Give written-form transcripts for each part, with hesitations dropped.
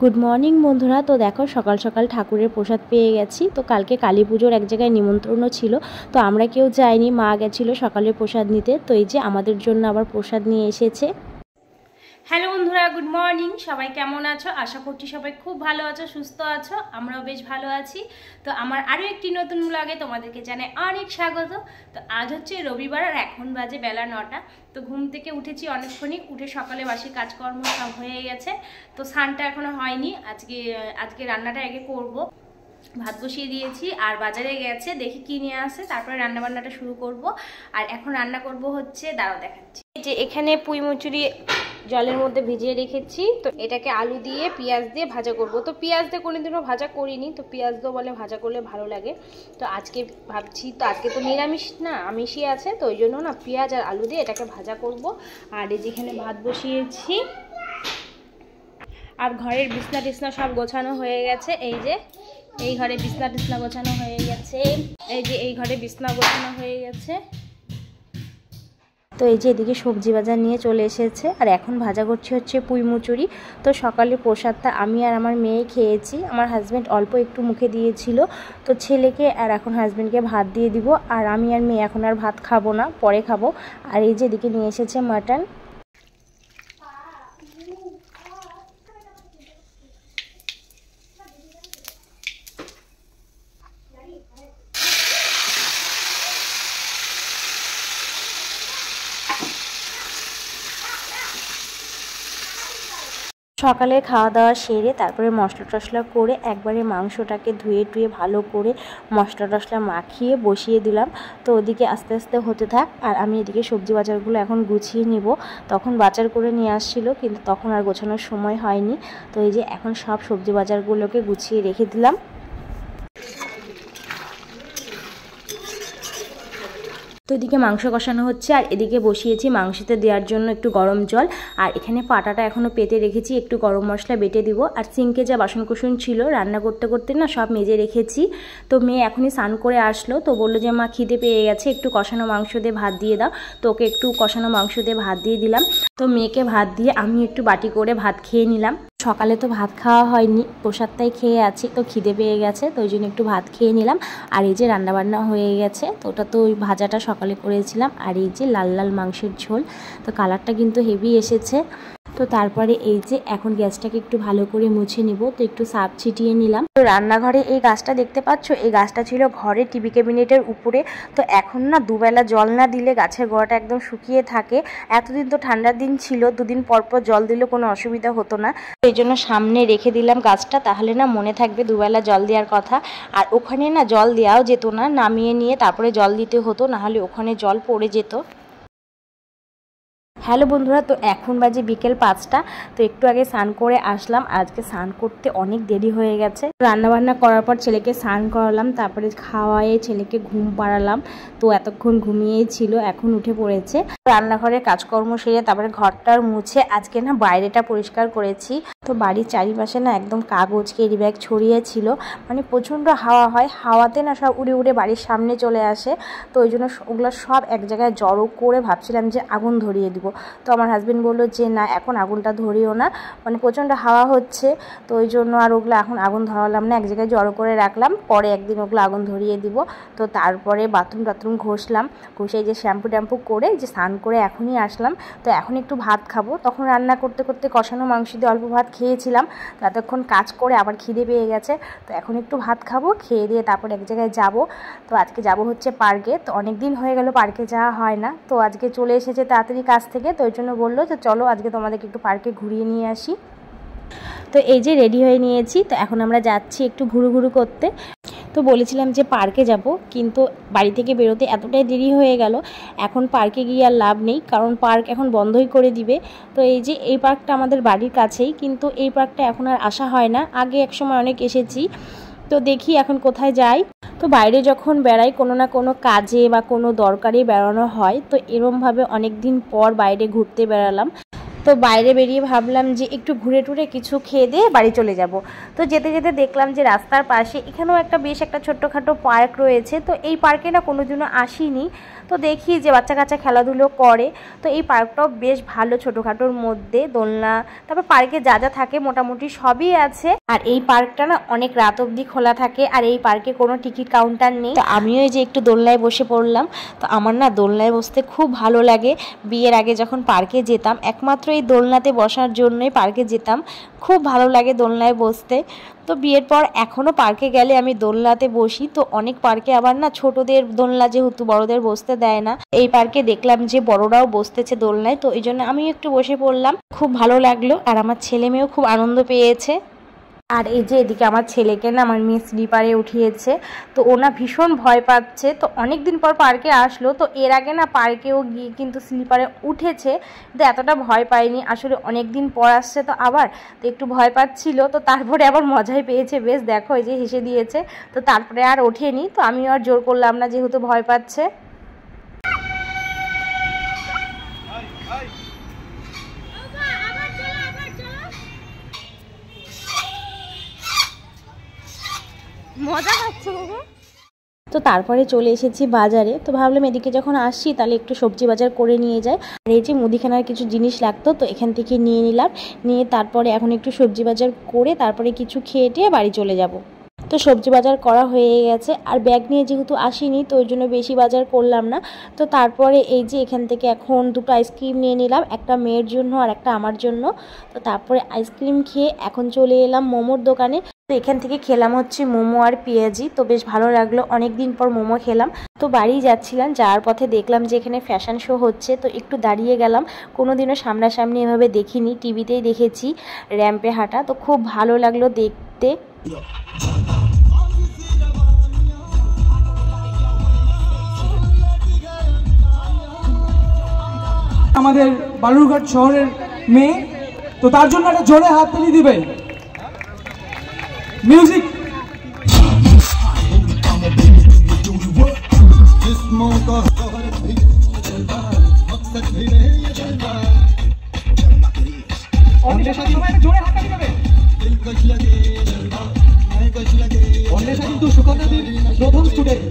Good morning বন্ধুরা। তো দেখো সকাল সকাল ঠাকুরের প্রসাদ পেয়ে গেছি। তো কালকে কালী পুজোর এক জায়গায় নিমন্ত্রণও ছিল, তো আমরা কেউ যাইনি, মা গেছিলো সকালের প্রসাদ নিতে। তো এই যে আমাদের জন্য আবার প্রসাদ নিয়ে এসেছে। হ্যালো বন্ধুরা, গুড মর্নিং। সবাই কেমন আছো? আশা করছি সবাই খুব ভালো আছো, সুস্থ আছো। আমরাও বেশ ভালো আছি। তো আমার আরও একটি নতুন ব্লগে তোমাদেরকে জানাই অনেক স্বাগত। তো আজ হচ্ছে রবিবার আর এখন বাজে বেলা 9টা। তো ঘুম থেকে উঠেছি অনেকক্ষণই, উঠে সকালে বাসি কাজকর্ম সব হয়ে গেছে। তো স্নানটা এখনো হয়নি। আজকে রান্নাটা আগে করব। ভাত বসিয়ে দিয়েছি আর বাজারে গেছে, দেখি কি নিয়ে আসে, তারপরে রান্নাবান্নাটা শুরু করব। আর এখন রান্না করব হচ্ছে, দাঁড়াও দেখাচ্ছি। যে এখানে পুঁই মুচুরি জলের মধ্যে ভিজিয়ে রেখেছি। তো এটাকে আলু দিয়ে পেঁয়াজ দিয়ে ভাজা করব। তো পেঁয়াজ দিয়ে কোনোদিনও ভাজা করিনি, তো পেঁয়াজ দিয়ে বলে ভাজা করলে ভালো লাগে। তো আজকে ভাবছি, তো আজকে তো নিরামিষ না, আমিষই আছে, তো ওই জন্য না পেঁয়াজ আর আলু দিয়ে এটাকে ভাজা করব। আর এই যেখানে ভাত বসিয়েছি, আর ঘরের বিছনা টিছনা সব গোছানো হয়ে গেছে। এই যে এই ঘরে বিছনা টিছনা গোছানো হয়ে গেছে, এই যে এই ঘরে বিছনা গোছানো হয়ে গেছে। তো এই যে এদিকে সবজি বাজার নিয়ে চলে এসেছে, আর এখন ভাজা করছি হচ্ছে পুঁই মুচুরি। তো সকালে প্রসাদটা আমি আর আমার মেয়ে খেয়েছি, আমার হাজব্যান্ড অল্প একটু মুখে দিয়েছিল। তো ছেলেকে আর এখন হাজব্যান্ডকে ভাত দিয়ে দিব। আর আমি আর মেয়ে এখন আর ভাত খাবো না, পরে খাবো। আর এই যে এদিকে নিয়ে এসেছে মাটন। সকালে খাওয়া দাওয়া সেরে তারপরে মশলা টশলা করে একবারে মাংসটাকে ধুয়ে টুয়ে ভালো করে মশলা টশলা মাখিয়ে বসিয়ে দিলাম। তো ওদিকে আস্তে আস্তে হতে থাক, আর আমি এদিকে সবজি বাজারগুলো এখন গুছিয়ে নিব। তখন বাজার করে নিয়ে আসছিল, কিন্তু তখন আর গোছানোর সময় হয়নি। তো এই যে এখন সব সবজি বাজারগুলোকে গুছিয়ে রেখে দিলাম। তো এদিকে মাংস কষানো হচ্ছে, আর এদিকে বসিয়েছি মাংসতে দেওয়ার জন্য একটু গরম জল। আর এখানে পাটাটা এখনও পেতে রেখেছি, একটু গরম মশলা বেটে দিব। আর সিঙ্কে যা বাসনকুসন ছিল রান্না করতে করতে না সব মেজে রেখেছি। তো মেয়ে এখনই স্নান করে আসলো, তো বললো যে মা খিদে পেয়ে গেছে, একটু কষানো মাংস দিয়ে ভাত দিয়ে দাও। তো ওকে একটু কষানো মাংস দিয়ে ভাত দিয়ে দিলাম। তো মেয়েকে ভাত দিয়ে আমি একটু বাটি করে ভাত খেয়ে নিলাম। সকালে তো ভাত খাওয়া হয়নি, প্রসাদটাই খেয়ে আছি, তো খিদে পেয়ে গেছে, তো ওই জন্য একটু ভাত খেয়ে নিলাম। আর এই যে রান্নাবান্না হয়ে গেছে, তো ওটা তো ওই ভাজাটা সকালে করেছিলাম। আর এই যে লাল লাল মাংসের ঝোল, তো কালারটা কিন্তু হেভি এসেছে। তো তারপরে এই যে এখন গ্যাসটাকে একটু ভালো করে মুছে নিব, তো একটু সার্ফ ছিটিয়ে নিলাম। তো রান্নাঘরে এই গাছটা দেখতে পাচ্ছ, এই গাছটা ছিল ঘরে টিভি ক্যাবিনেটের উপরে। তো এখন না দুবেলা জল না দিলে গাছের গোড়াটা একদম শুকিয়ে থাকে। এতদিন তো ঠান্ডার দিন ছিল, দুদিন পর পর জল দিলে কোনো অসুবিধা হতো না। এই জন্য সামনে রেখে দিলাম গাছটা, তাহলে না মনে থাকবে দুবেলা জল দেওয়ার কথা। আর ওখানে না জল দেওয়াও যেত না, নামিয়ে নিয়ে তারপরে জল দিতে হতো, নাহলে ওখানে জল পড়ে যেত। হ্যালো বন্ধুরা, তো এখন বাজে বিকেল 5টা। তো একটু আগে স্নান করে আসলাম। আজকে স্নান করতে অনেক দেরি হয়ে গেছে। রান্নাবান্না করার পর ছেলেকে স্নান করালাম, তারপরে খাওয়ায়ে ছেলেকে ঘুম পাড়ালাম। তো এতক্ষণ ঘুমিয়েই ছিল, এখন উঠে পড়েছে। রান্নাঘরে কাজকর্ম সেরে তারপরে ঘরটার মুছে আজকে না বাইরেটা পরিষ্কার করেছি। তো বাড়ির চারিপাশে না একদম কাগজ ক্যারি ব্যাগ ছড়িয়ে ছিল, মানে প্রচণ্ড হাওয়া হয়, হাওয়াতে না সব উড়ে উড়ে বাড়ির সামনে চলে আসে। তো ওই জন্য ওগুলো সব এক জায়গায় জড়ো করে ভাবছিলাম যে আগুন ধরিয়ে দিব। তো আমার হাজব্যান্ড বললো যে না, এখন আগুনটা ধরিও না, মানে প্রচণ্ড হাওয়া হচ্ছে। তো ওই জন্য আর ওগুলো এখন আগুন ধরালাম না, এক জায়গায় জড়ো করে রাখলাম, পরে একদিন ওগুলো আগুন ধরিয়ে দিব। তো তারপরে বাথরুম ঘষলাম, ঘষে যে শ্যাম্পু ট্যাম্পু করে যে স্নান করে এখনই আসলাম। তো এখন একটু ভাত খাবো। তখন রান্না করতে করতে কষানো মাংস দিয়ে অল্প ভাত খেয়েছিলাম, ততক্ষণ কাজ করে আবার খিদে পেয়ে গেছে। তো এখন একটু ভাত খাবো, খেয়ে দিয়ে তারপর এক জায়গায় যাব। তো আজকে যাব হচ্ছে পার্কে। তো অনেক দিন হয়ে গেল পার্কে যাওয়া হয় না, তো আজকে চলে এসেছে তাড়াতাড়ি কাজ থেকে। তো ওই জন্য বললো যে চলো আজকে তোমাদেরকে একটু পার্কে ঘুরিয়ে নিয়ে আসি। তো এই যে রেডি হয়ে নিয়েছি, তো এখন আমরা যাচ্ছি একটু ঘুরু করতে। তো বলেছিলাম যে পার্কে যাব, কিন্তু বাড়ি থেকে বেরোতে এতটাই দেরি হয়ে গেল, এখন পার্কে গিয়ে আর লাভ নেই, কারণ পার্ক এখন বন্ধই করে দিবে। তো এই যে এই পার্কটা আমাদের বাড়ির কাছেই, কিন্তু এই পার্কটা এখন আর আসা হয় না, আগে একসময় অনেক এসেছি। তো দেখি এখন কোথায় যাই। তো বাইরে যখন বেড়াই কোনো না কোনো কাজে বা কোনো দরকারে বেড়ানো হয়, তো এরমভাবে অনেক দিন পর বাইরে ঘুরতে বেড়ালাম। তো বাইরে বেরিয়ে ভাবলাম যে একটু ঘুরে টুরে কিছু খেয়ে দিয়ে বাড়ি চলে যাব। তো যেতে যেতে দেখলাম যে রাস্তার পাশে এখানেও বেশ একটা ছোট্টখাটো পার্ক রয়েছে। তো এই পার্কে না কোনোদিনও আসিনি, তো দেখি যে বাচ্চা কাচ্চা খেলাধুলো করে। তো এই পার্কটাও বেশ ভালো, ছোটোখাটোর মধ্যে দোলনা, তারপর পার্কে যা যা থাকে মোটামুটি সবই আছে। আর এই পার্কটা না অনেক রাত অবধি খোলা থাকে, আর এই পার্কে কোনো টিকিট কাউন্টার নেই। তো আমিও এই যে একটু দোলনায় বসে পড়লাম। তো আমার না দোলনায় বসতে খুব ভালো লাগে। বিয়ের আগে যখন পার্কে যেতাম একমাত্র এই দোলনাতে বসার জন্যই পার্কে যেতাম, খুব ভালো লাগে দোলনায় বসতে। তো বিয়ের পর এখনও পার্কে গেলে আমি দোলনাতে বসি। তো অনেক পার্কে আবার না ছোটদের দোলনা যেহেতু বড়দের বসতে দেয় না, এই পার্কে দেখলাম যে বড়রাও বসতেছে দোলনায়, তো এই জন্য আমি একটু বসে পড়লাম। খুব ভালো লাগলো, আর আমার ছেলে মেয়েও খুব আনন্দ পেয়েছে। আর এই যে এদিকে আমার ছেলেকে না আমার মেয়ে স্লিপারে উঠিয়েছে, তো ও না ভীষণ ভয় পাচ্ছে। তো অনেক দিন পর পার্কে আসলো, তো এর আগে না পার্কেও গিয়ে কিন্তু স্লিপারে উঠেছে, কিন্তু এতটা ভয় পায়নি। আসলে অনেক দিন পর আসছে তো আবার, তো একটু ভয় পাচ্ছিল। তো তারপরে আবার মজাই পেয়েছে বেশ, দেখো এই যে হেসে দিয়েছে। তো তারপরে আর ওঠেনি, তো আমিও আর জোর করলাম না যেহেতু ভয় পাচ্ছে। মজা পাচ্ছে বাবা। তো তারপরে চলে এসেছি বাজারে। তো ভাবলাম এদিকে যখন আসছি তাহলে একটু সবজি বাজার করে নিয়ে যাই। আর এই যে মুদিখানার কিছু জিনিস লাগতো, তো এখান থেকে নিয়ে নিলাম। নিয়ে তারপরে এখন একটু সবজি বাজার করে তারপরে কিছু খেয়ে টেয়ে বাড়ি চলে যাব। তো সবজি বাজার করা হয়ে গেছে, আর ব্যাগ নিয়ে যেহেতু আসিনি তো ওই জন্য বেশি বাজার করলাম না। তো তারপরে এই যে এখান থেকে এখন দুটো আইসক্রিম নিয়ে নিলাম, একটা মেয়ের জন্য আর একটা আমার জন্য। তো তারপরে আইসক্রিম খেয়ে এখন চলে এলাম মোমোর দোকানে। তো এখান থেকে খেলাম হচ্ছে মোমো আর পেঁয়াজি, তো বেশ ভালো লাগলো, অনেক দিন পর মোমো খেলাম। তো বাড়ি যাচ্ছিলাম, যাওয়ার পথে দেখলাম যে এখানে ফ্যাশন শো হচ্ছে, তো একটু দাঁড়িয়ে গেলাম। কোনোদিনও সামনাসামনি এভাবে দেখিনি, টিভিতেই দেখেছি র্যাম্পে হাঁটা, তো খুব ভালো লাগলো দেখতে। আমাদের বালুরঘাট শহরের মেয়ে, তো তার জন্য একটা জোরে হাততালি দিবেন। মিউজিক। কিন্তু সুকন্যাদির প্রথম student.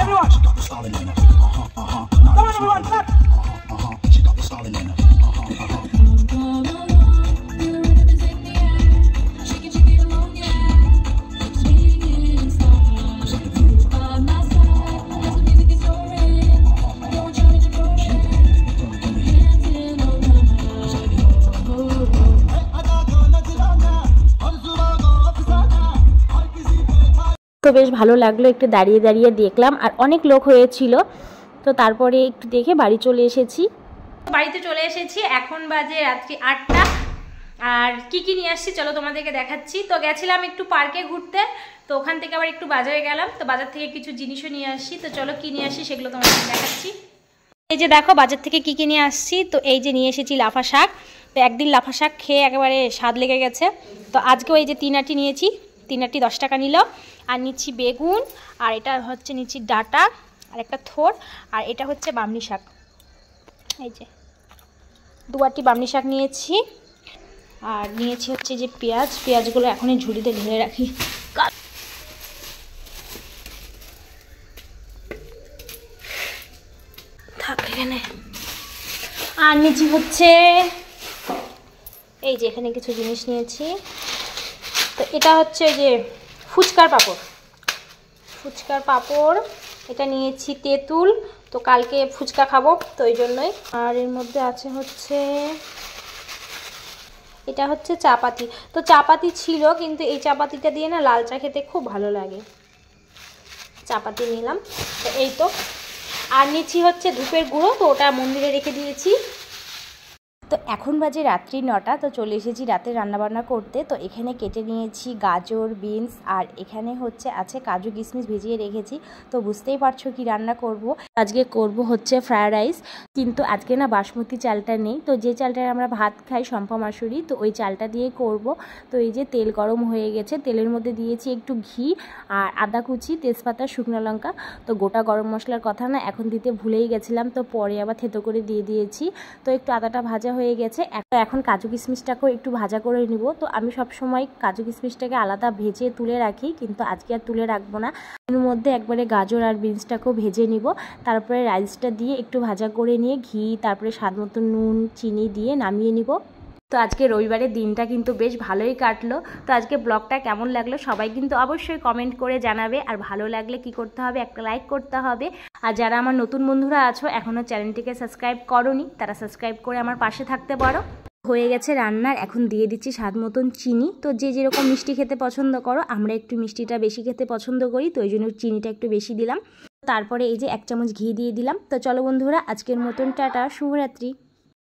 Everyone. Come on, everyone, clap. তো বেশ ভালো লাগলো, একটু দাঁড়িয়ে দাঁড়িয়ে দেখলাম, আর অনেক লোক হয়েছিল। তো তারপরে একটু দেখে বাড়ি চলে এসেছি। বাড়িতে চলে এসেছি, এখন বাজে রাত্রি 8টা। আর কি নিয়ে আসছি চলো তোমাদেরকে দেখাচ্ছি। তো গেছিলাম একটু পার্কে ঘুরতে, তো ওখান থেকে আবার একটু বাজারে গেলাম, তো বাজার থেকে কিছু জিনিসও নিয়ে আসছি। তো চলো কি নিয়ে আসছি সেগুলো তোমাদেরকে দেখাচ্ছি। এই যে দেখো বাজার থেকে কি নিয়ে আসছি। তো এই যে নিয়ে এসেছি লাফা শাক। তো একদিন লাফা শাক খেয়ে একেবারে স্বাদ লেগে গেছে। তো আজকেও এই যে 3 আটি নিয়েছি, 3 আটি 10 টাকা নিল। আর নিচ্ছি বেগুন, আর এটা হচ্ছে নিচ্ছি ডাটা, আর একটা থোর, আর এটা হচ্ছে বামনি শাক। এই যে 2 আটি বামনি শাক নিয়েছি। আর নিয়েছি হচ্ছে যে পেঁয়াজগুলো এখনই ঝুড়িতে ঢেলে রাখি। থাক এখানে। আর নিয়েছি হচ্ছে এই যে এখানে কিছু জিনিস নিয়েছি। তো এটা হচ্ছে যে ফুচকার পাঁপড়, এটা নিয়েছি তেঁতুল, তো কালকে ফুচকা খাবো তো ওই জন্যই। আর এর মধ্যে আছে হচ্ছে এটা হচ্ছে চাপাতি। তো চাপাতি ছিল, কিন্তু এই চাপাতিটা দিয়ে না লাল চা খেতে খুব ভালো লাগে, চাপাতি নিলাম। তো এই তো। আর নিচ্ছি হচ্ছে ধূপের গুঁড়ো, তো ওটা মন্দিরে রেখে দিয়েছি। তো এখন বাজে রাত্রি 9টা। তো চলে এসেছি রাতে রান্নাবান্না করতে। তো এখানে কেটে নিয়েছি গাজর, বিনস, আর এখানে আছে কাজু কিশমিশ ভিজিয়ে রেখেছি। তো বুঝতেই পারছো কি রান্না করব। আজকে করব হচ্ছে ফ্রায়েড রাইস, কিন্তু আজকে না বাসমতি চালটা নেই। তো যে চালটায় আমরা ভাত খাই সম্পা মাসুরি, তো ওই চালটা দিয়ে করব। তো এই যে তেল গরম হয়ে গেছে, তেলের মধ্যে দিয়েছি একটু ঘি আর আদা কুচি, তেজপাতা, শুকনো লঙ্কা। তো গোটা গরম মশলার কথা না এখন দিতে ভুলেই গেছিলাম, তো পরে আবার থেতো করে দিয়ে দিয়েছি। তো একটু আদাটা ভাজা হয়ে গেছে, এখন কাজু কিশমিশটাকেও একটু ভাজা করে নিব। তো আমি সব সময় কাজু কিশমিশটাকে আলাদা ভেজে তুলে রাখি, কিন্তু আজকে আর তুলে রাখবো না। এর মধ্যে একবারে গাজর আর বিনসটাকেও ভেজে নিব। তারপরে রাইসটা দিয়ে একটু ভাজা করে নিয়ে ঘি, তারপরে স্বাদ মতো নুন, চিনি দিয়ে নামিয়ে নিব। তো আজকে রবিবারের দিনটা কিন্তু বেশ ভালোই কাটলো। তো আজকে ব্লগটা কেমন লাগলো সবাই কিন্তু অবশ্যই কমেন্ট করে জানাবে। আর ভালো লাগলে কি করতে হবে, একটা লাইক করতে হবে। আর যারা আমার নতুন বন্ধুরা আছো এখনও চ্যানেলটিকে সাবস্ক্রাইব করোনি, তারা সাবস্ক্রাইব করে আমার পাশে থাকতে পারো। হয়ে গেছে রান্নার, এখন দিয়ে দিচ্ছি স্বাদ মতন চিনি। তো যে যেরকম মিষ্টি খেতে পছন্দ করো, আমরা একটু মিষ্টিটা বেশি খেতে পছন্দ করি, তো ওই জন্য চিনিটা একটু বেশি দিলাম। তারপরে এই যে 1 চামচ ঘি দিয়ে দিলাম। তো চলো বন্ধুরা, আজকের মতন টাটা, শুভরাত্রি।